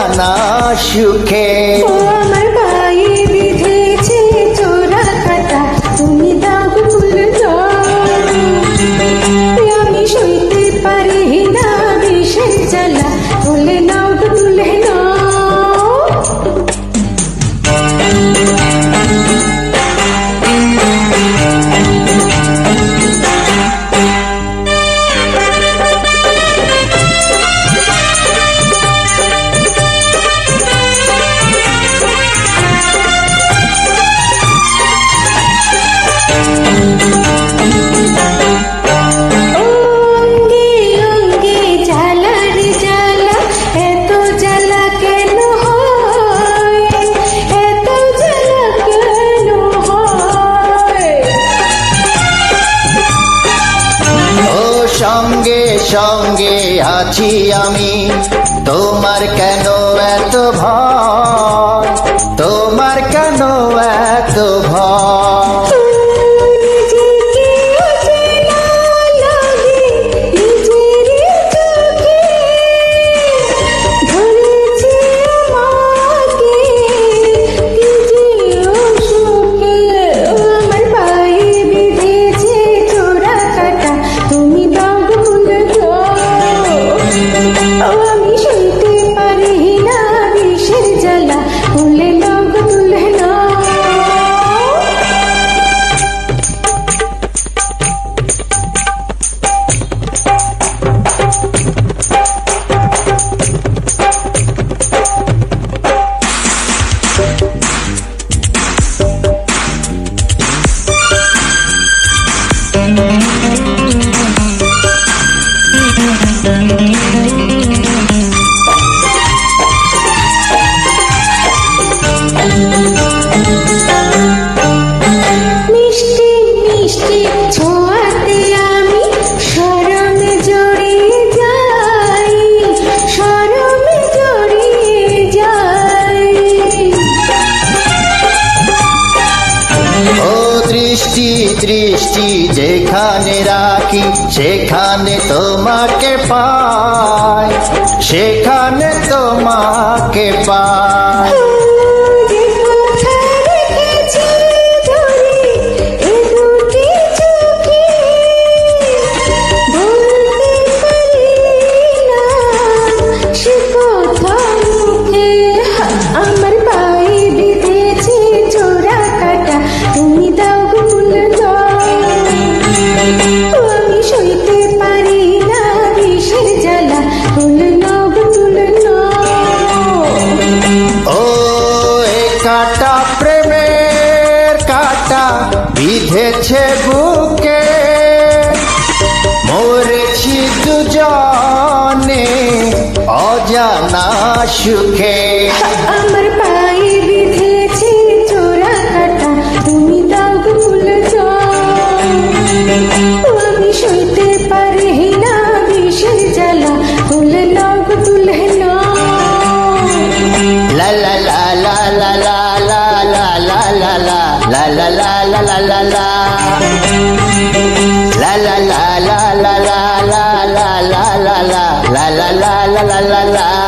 অজানা সুখে। ও আমার পায়ে বিঁধেছে চোরা কাটা, তুমি দাও গো ফুল জল। আমি সইতে পারি না বিষের জ্বালা, তুলে নাও গো তুলে নাও। সঙ্গে সঙ্গে আছি আমি, তোমার কেন এত ভয়, তোমার কেন এত ভয়। আমি সইতে পারি না বিষের জ্বালা, তুলে নাও গো তুলে নাও। মিষ্টি মিষ্টি ছোঁয়াতে আমি শরমে জড়িয়ে যাই, শরমে জড়িয়ে যাই। ও দৃষ্টি দৃষ্টি যেখানে রাখি, সেখানে তোমাকে পাই, সেখানে তোমাকে পাই। আমার পায়ে বিঁধেছে চোরা কাটা, তুমি দাও গো ফুল জল। আমি সইতে পারি না বিষের জ্বালা, তুলে নাও গো তুলে নাও। ও এ কাটা প্রেমের কাটা বিঁধেছে বুকে, মরেছি দুজনে অজানা সুখে। আমার পায়ে বিঁধেছে চোরা কাটা, তুমি দাও গো ফুল জল। আমি সইতে পারি না বিষের জ্বালা, তুলে নাও গো তুলে নাও। লা লা লা লা লা লা লা লা লা লা লা লা লা লা লা লা লা লা la la la la la la la la la la la la la la la la la la